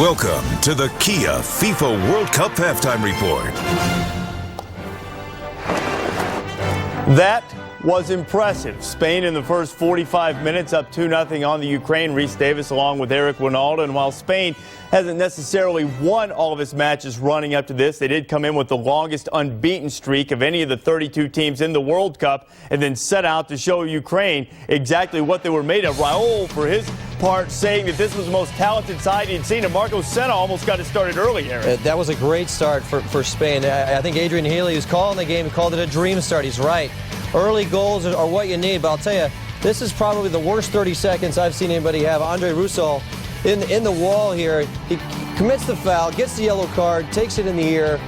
Welcome to the Kia FIFA World Cup Halftime Report. That was impressive. Spain in the first 45 minutes up 2-0 on the Ukraine. Reese Davis along with Eric Ronaldo. And while Spain hasn't necessarily won all of its matches running up to this, they did come in with the longest unbeaten streak of any of the 32 teams in the World Cup and then set out to show Ukraine exactly what they were made of. Raul, for his part, saying that this was the most talented side he'd seen, and Marco Senna almost got it started early, Eric. That was a great start for Spain. I think Adrian Healy, who's calling the game, called it a dream start. He's right. Early goals are what you need, but I'll tell you, this is probably the worst 30 seconds I've seen anybody have. Andre Russell in the wall here. He commits the foul, gets the yellow card, takes it in the ear.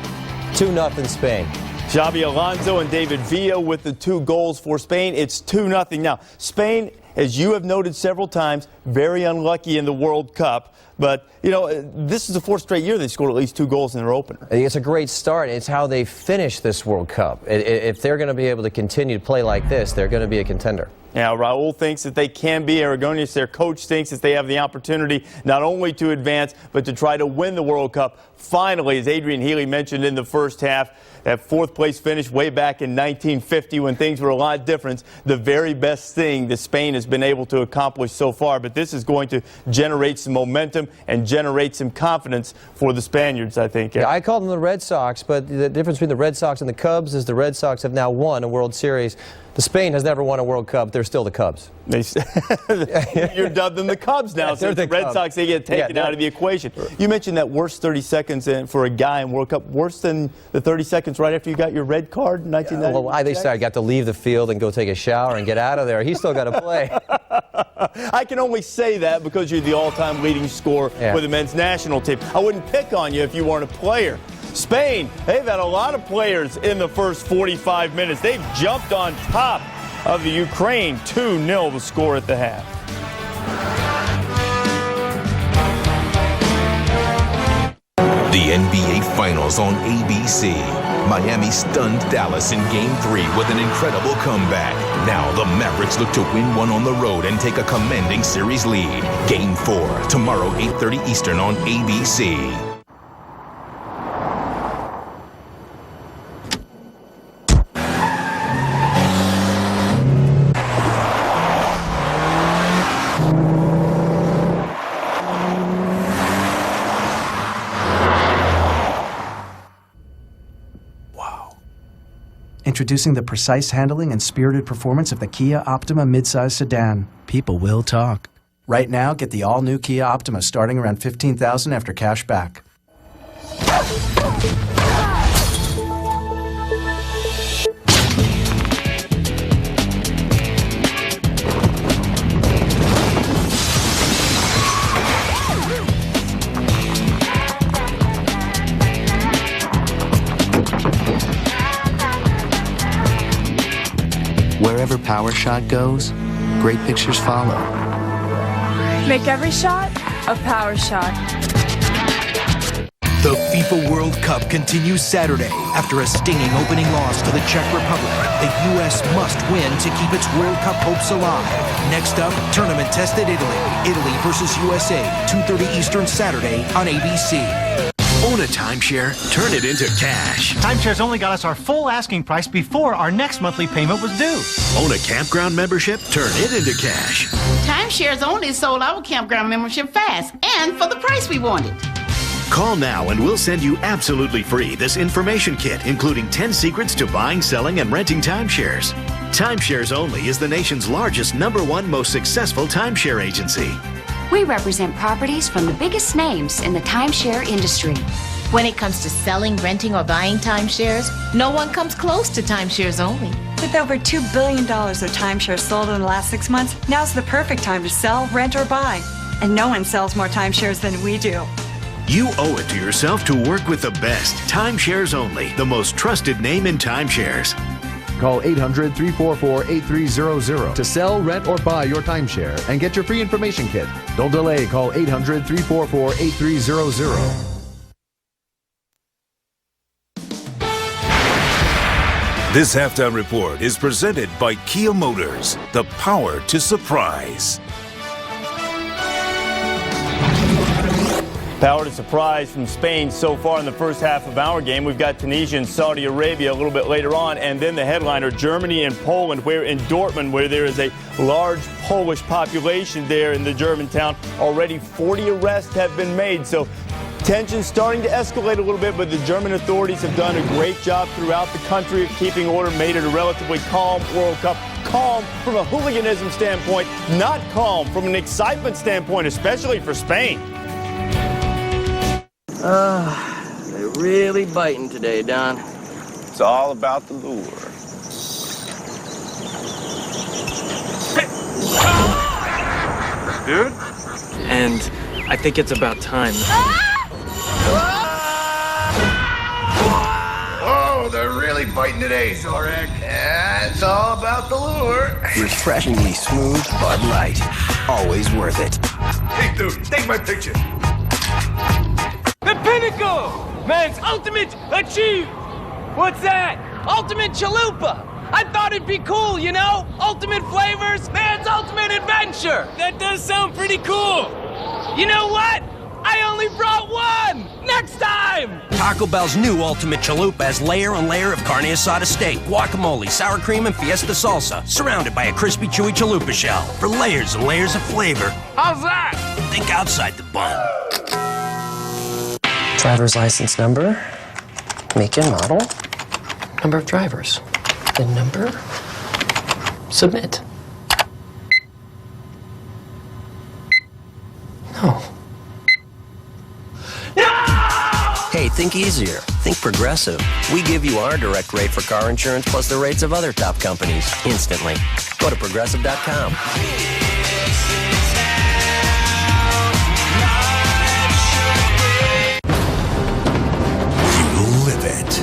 2-0 Spain. Xabi Alonso and David Villa with the 2 goals for Spain. It's 2-0. Now, Spain, as you have noted several times, very unlucky in the World Cup. But, you know, this is the 4th straight year they scored at least 2 goals in their opener. It's a great start. It's how they finish this World Cup. If they're going to be able to continue to play like this, they're going to be a contender. Now, Raul thinks that they can be. Aragonés, their coach, thinks that they have the opportunity not only to advance, but to try to win the World Cup. Finally, as Adrian Healy mentioned in the first half, that 4th place finish way back in 1950 when things were a lot different, the very best thing that Spain has been able to accomplish so far. But this is going to generate some momentum and generate some confidence for the Spaniards, I think. Yeah, I called them the Red Sox, but the difference between the Red Sox and the Cubs is the Red Sox have now won a World Series. The Spain has never won a World Cup. They're still the Cubs. You're dubbed them the Cubs now. So the Red Sox, they get taken out of the equation. You mentioned that worst 30 seconds for a guy in World Cup, worse than the 30 seconds right after you got your red card in 1990. Well, they said I got to leave the field and go take a shower and get out of there. He's still got to play. I can only say that because you're the all-time leading scorer with the men's national team. I wouldn't pick on you if you weren't a player. Spain, they've had a lot of players in the first 45 minutes. They've jumped on top of the Ukraine. 2-0 the score at the half. The NBA Finals on ABC. Miami stunned Dallas in Game 3 with an incredible comeback. Now the Mavericks look to win one on the road and take a commanding series lead. Game 4, tomorrow 8:30 Eastern on ABC. Introducing the precise handling and spirited performance of the Kia Optima midsize sedan. People will talk. Right now, get the all-new Kia Optima starting around $15,000 after cash back. Wherever Power Shot goes, great pictures follow. Make every shot a Power Shot. The FIFA World Cup continues Saturday. After a stinging opening loss to the Czech Republic, the U.S. must win to keep its World Cup hopes alive. Next up, tournament-tested Italy. Italy versus USA, 2:30 Eastern Saturday on ABC. Own a timeshare, turn it into cash. Timeshares only got us our full asking price before our next monthly payment was due. Own a campground membership, turn it into cash. Timeshares only sold our campground membership fast and for the price we wanted. Call now and we'll send you absolutely free this information kit, including 10 secrets to buying, selling, and renting timeshares. Timeshares Only is the nation's largest, #1 most successful timeshare agency. We represent properties from the biggest names in the timeshare industry. When it comes to selling, renting, or buying timeshares, no one comes close to Timeshares Only. With over $2 billion of timeshares sold in the last 6 months, now's the perfect time to sell, rent, or buy. And no one sells more timeshares than we do. You owe it to yourself to work with the best. Timeshares Only, the most trusted name in timeshares. Call 800-344-8300 to sell, rent, or buy your timeshare and get your free information kit. Don't delay. Call 800-344-8300. This halftime report is presented by Kia Motors, the power to surprise. Power to surprise from Spain so far in the first half of our game. We've got Tunisia and Saudi Arabia a little bit later on, and then the headliner, Germany and Poland, where in Dortmund, where there is a large Polish population there in the German town. Already 40 arrests have been made, so tensions starting to escalate a little bit, but the German authorities have done a great job throughout the country of keeping order, made it a relatively calm World Cup. Calm from a hooliganism standpoint, not calm from an excitement standpoint, especially for Spain. They're really biting today, Don. It's all about the lure. Dude? And I think it's about time. Oh, they're really biting today, Zorek. Yeah, it's all about the lure. Refreshingly smooth Bud Light. Always worth it. Hey, dude, take my picture. The pinnacle! Man's ultimate achieve! What's that? Ultimate chalupa! I thought it'd be cool, you know? Ultimate flavors, man's ultimate adventure! That does sound pretty cool! You know what? I only brought one! Next time! Taco Bell's new Ultimate Chalupa has layer on layer of carne asada steak, guacamole, sour cream, and fiesta salsa, surrounded by a crispy, chewy chalupa shell for layers and layers of flavor. How's that? Think outside the bun. Driver's license number, make and model, number of drivers, VIN number, submit. No. Hey, think easier. Think Progressive. We give you our direct rate for car insurance plus the rates of other top companies instantly. Go to Progressive.com. You live it.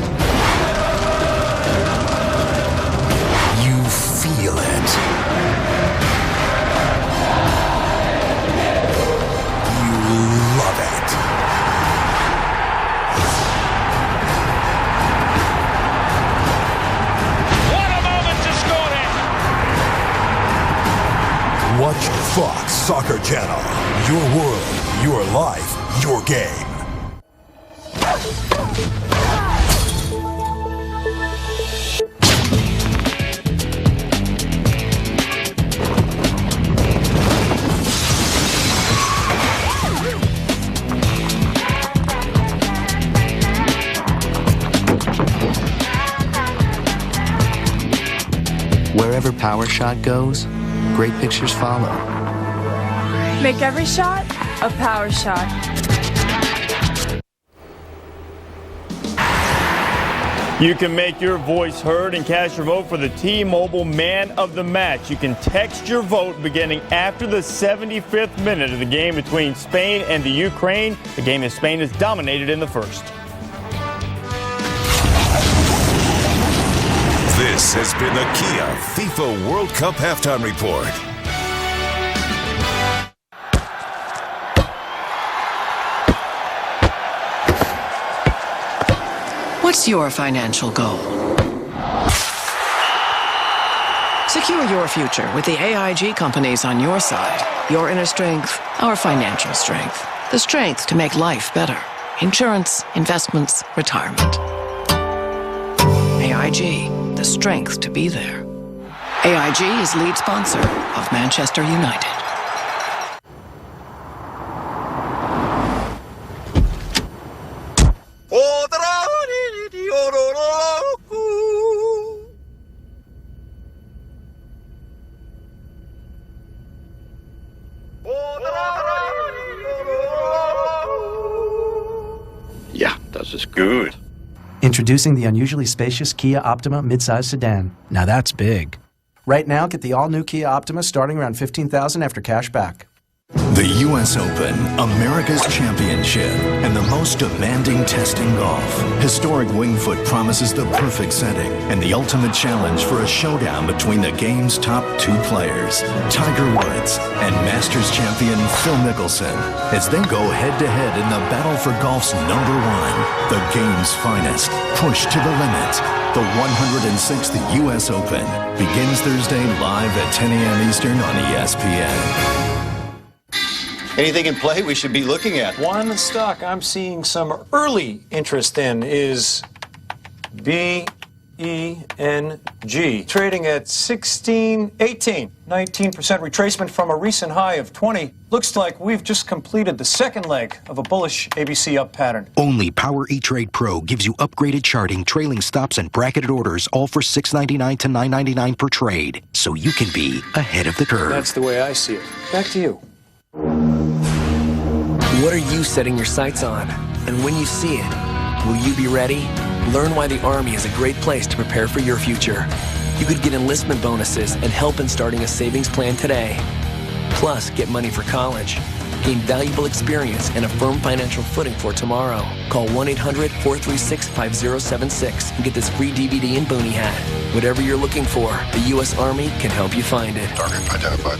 You feel it. You love it. Watch Fox Soccer Channel. Your world, your life, your game. Wherever Power Shot goes, great pictures follow. Make every shot a power shot. You can make your voice heard and cast your vote for the T-Mobile Man of the Match. You can text your vote beginning after the 75th minute of the game between Spain and the Ukraine. The game in Spain is dominated in the first. This has been the Kia FIFA World Cup Halftime Report. What's your financial goal? Secure your future with the AIG companies on your side. Your inner strength, our financial strength. The strength to make life better. Insurance, investments, retirement. AIG, the strength to be there. AIG is lead sponsor of Manchester United. Yeah, das ist good. Introducing the unusually spacious Kia Optima midsize sedan. Now that's big. Right now, get the all-new Kia Optima starting around $15,000 after cash back. The U.S. Open, America's championship, and the most demanding test in golf. Historic Wingfoot promises the perfect setting and the ultimate challenge for a showdown between the game's top two players, Tiger Woods and Masters champion Phil Mickelson, as they go head-to-head in the battle for golf's #1, the game's finest, pushed to the limit. The 106th U.S. Open begins Thursday live at 10 a.m. Eastern on ESPN. Anything in play we should be looking at? One stock I'm seeing some early interest in is BENG, trading at 16.18, 19% retracement from a recent high of 20. Looks like we've just completed the second leg of a bullish ABC up pattern. Only Power E-Trade Pro gives you upgraded charting, trailing stops, and bracketed orders, all for $6.99 to $9.99 per trade, so you can be ahead of the curve. That's the way I see it. Back to you. What are you setting your sights on? And when you see it, will you be ready? Learn why the Army is a great place to prepare for your future. You could get enlistment bonuses and help in starting a savings plan today. Plus, get money for college. Gain valuable experience and a firm financial footing for tomorrow. Call 1-800-436-5076 and get this free DVD and boonie hat. Whatever you're looking for, the U.S. Army can help you find it. Target identified.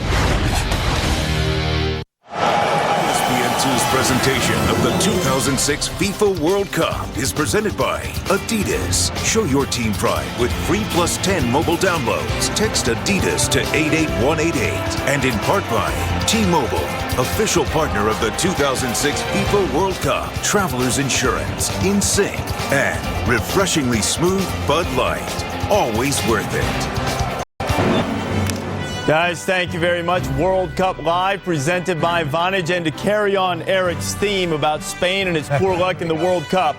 ESPN2's presentation of the 2006 FIFA World Cup is presented by Adidas. Show your team pride with free +10 mobile downloads. Text Adidas to 88188. And in part by T-Mobile, official partner of the 2006 FIFA World Cup. Travelers Insurance, InSync, and refreshingly smooth Bud Light. Always worth it. Guys, thank you very much. World Cup Live presented by Vonage. And to carry on Eric's theme about Spain and its poor luck in the World Cup,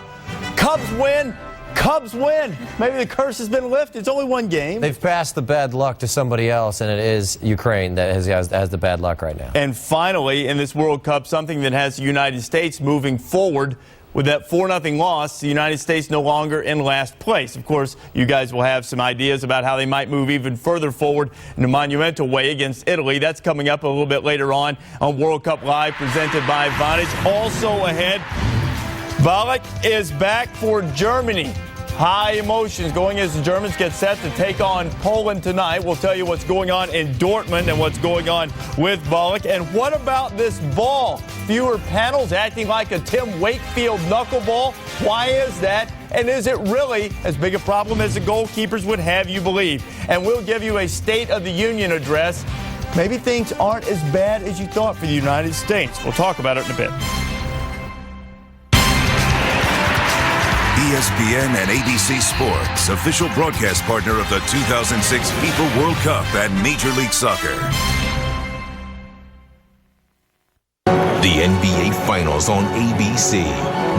Cubs win. Cubs win. Maybe the curse has been lifted. It's only one game. They've passed the bad luck to somebody else, and it is Ukraine that has the bad luck right now. And finally, in this World Cup, something that has the United States moving forward. With that 4-0 loss, the United States no longer in last place. Of course, you guys will have some ideas about how they might move even further forward in a monumental way against Italy. That's coming up a little bit later on World Cup Live presented by Vonage. Also ahead, Ballack is back for Germany. High emotions going as the Germans get set to take on Poland tonight. We'll tell you what's going on in Dortmund and what's going on with Ballack. And what about this ball? Fewer panels acting like a Tim Wakefield knuckleball. Why is that? And is it really as big a problem as the goalkeepers would have you believe? And we'll give you a State of the Union address. Maybe things aren't as bad as you thought for the United States. We'll talk about it in a bit. ESPN and ABC Sports, official broadcast partner of the 2006 FIFA World Cup and Major League Soccer. The NBA Finals on ABC.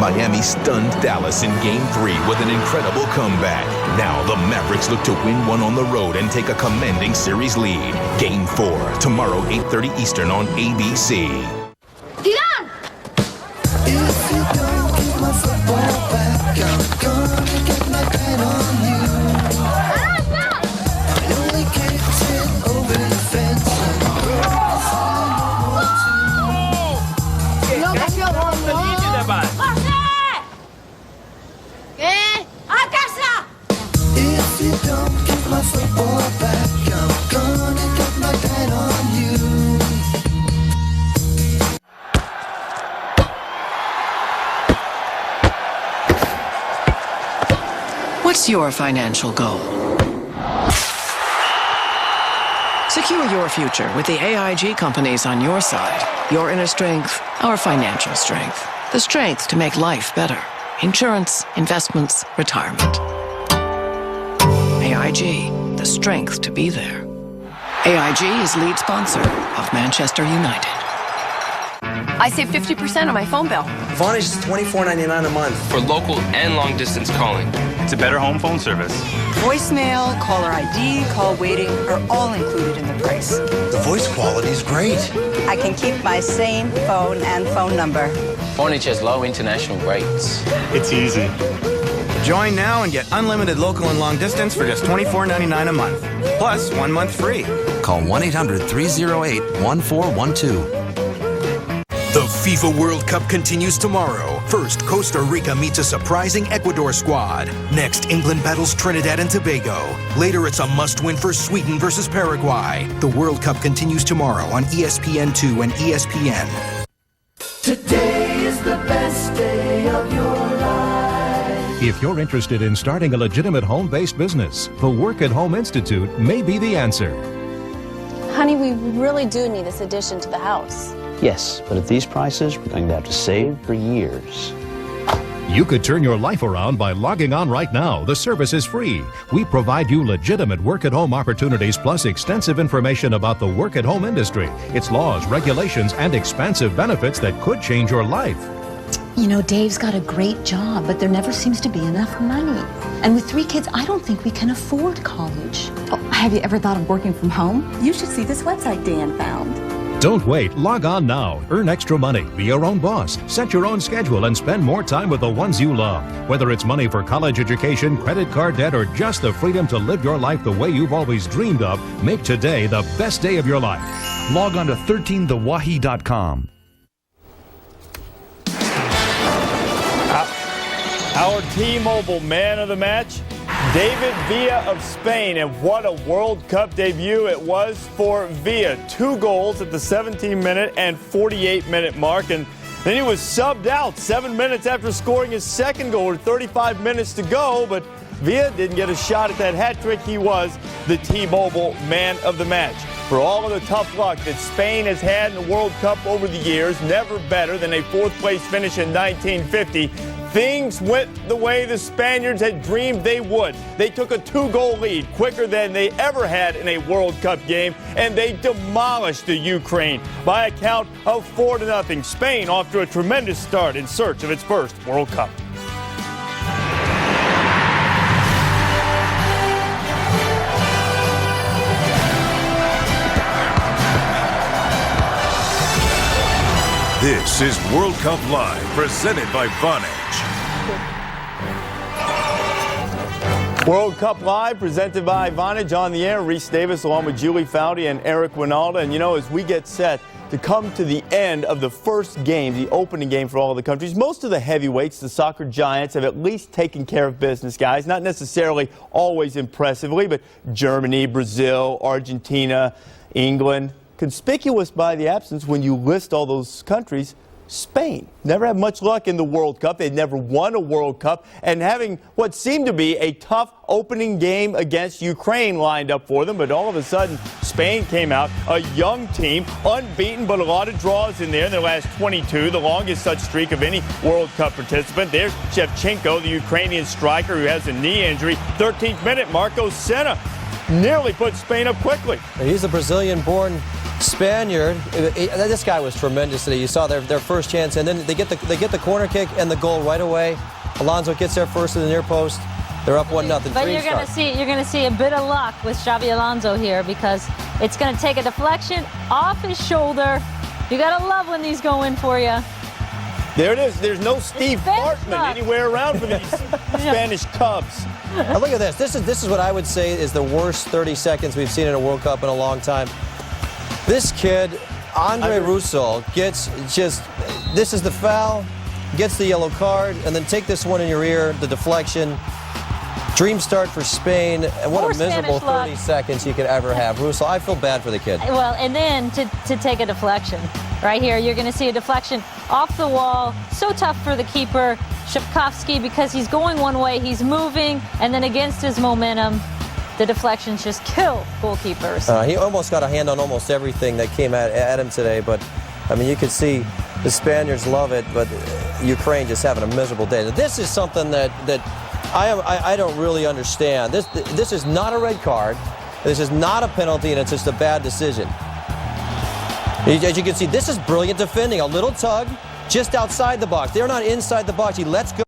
Miami stunned Dallas in Game 3 with an incredible comeback. Now the Mavericks look to win one on the road and take a commanding series lead. Game 4, tomorrow 8:30 Eastern on ABC. Dylan! If you don't give my football back, I'm gonna get my pen on you. I only kicked it over the fence. No, ¡A casa! If you don't give my football back, I'm gonna get my pen on you. What's your financial goal? Secure your future with the AIG companies on your side. Your inner strength, our financial strength. The strength to make life better. Insurance, investments, retirement. AIG, the strength to be there. AIG is lead sponsor of Manchester United. I save 50% on my phone bill. Vonage is $24.99 a month. For local and long distance calling. It's a better home phone service. Voicemail, caller ID, call waiting are all included in the price. The voice quality is great. I can keep my same phone and phone number. Vonage has low international rates. It's easy. Join now and get unlimited local and long distance for just $24.99 a month. Plus 1 month free. Call 1-800-308-1412. The FIFA World Cup continues tomorrow. First, Costa Rica meets a surprising Ecuador squad. Next, England battles Trinidad and Tobago. Later, it's a must-win for Sweden versus Paraguay. The World Cup continues tomorrow on ESPN2 and ESPN. Today is the best day of your life. If you're interested in starting a legitimate home-based business, the Work at Home Institute may be the answer. Honey, we really do need this addition to the house. Yes, but at these prices, we're going to have to save for years. You could turn your life around by logging on right now. The service is free. We provide you legitimate work-at-home opportunities plus extensive information about the work-at-home industry, its laws, regulations, and expansive benefits that could change your life. You know, Dave's got a great job, but there never seems to be enough money. And with 3 kids, I don't think we can afford college. Oh, have you ever thought of working from home? You should see this website Dan found. Don't wait. Log on now. Earn extra money. Be your own boss. Set your own schedule and spend more time with the ones you love. Whether it's money for college education, credit card debt, or just the freedom to live your life the way you've always dreamed of, make today the best day of your life. Log on to 13thewahi.com. Our T-Mobile man of the match, David Villa of Spain, and what a World Cup debut it was for Villa. 2 goals at the 17-minute and 48-minute mark, and then he was subbed out 7 minutes after scoring his second goal with 35 minutes to go, but Villa didn't get a shot at that hat trick. He was the T-Mobile man of the match. For all of the tough luck that Spain has had in the World Cup over the years, never better than a 4th-place finish in 1950, things went the way the Spaniards had dreamed they would. They took a 2-goal lead quicker than they ever had in a World Cup game, and they demolished the Ukraine by a count of 4-0. Spain off to a tremendous start in search of its first World Cup. This is World Cup Live, presented by Vonage. World Cup Live, presented by Vonage. On the air, Reese Davis along with Julie Foudy and Eric Winalda. And you know, as we get set to come to the end of the first game, the opening game for all of the countries, most of the heavyweights, the soccer giants, have at least taken care of business, guys. Not necessarily always impressively, but Germany, Brazil, Argentina, England. Conspicuous by the absence, when you list all those countries, Spain. Never had much luck in the World Cup. They'd never won a World Cup, and having what seemed to be a tough opening game against Ukraine lined up for them, but all of a sudden Spain came out, a young team, unbeaten, but a lot of draws in their last 22, the longest such streak of any World Cup participant. There's Shevchenko, the Ukrainian striker who has a knee injury. 13th minute, Marco Senna nearly put Spain up quickly. He's a Brazilian-born Spaniard. This guy was tremendous today. You saw their first chance, and then they get the corner kick and the goal right away. Alonso gets there first in the near post. They're up 1-0. But you're going to see a bit of luck with Xabi Alonso here, because it's going to take a deflection off his shoulder. You got to love when these go in for you. There it is. There's no Steve Bartman anywhere around for these Spanish Cubs. Now look at this. This is what I would say is the worst 30 seconds we've seen in a World Cup in a long time. This kid, Andre Russo, gets this is the foul, gets the yellow card, and then take this one in your ear, the deflection. Dream start for Spain, and what a miserable 30 seconds he could ever have. Russo, I feel bad for the kid. Well, and then to take a deflection. Right here, you're going to see a deflection off the wall. So tough for the keeper, Shevkovsky, because he's going one way, he's moving, and then against his momentum, the deflections just kill goalkeepers. He almost got a hand on almost everything that came at him today, but I mean, you could see the Spaniards love it, but Ukraine just having a miserable day. This is something that I don't really understand. This is not a red card. This is not a penalty, and it's just a bad decision. As you can see, this is brilliant defending. A little tug just outside the box. They're not inside the box. He lets go.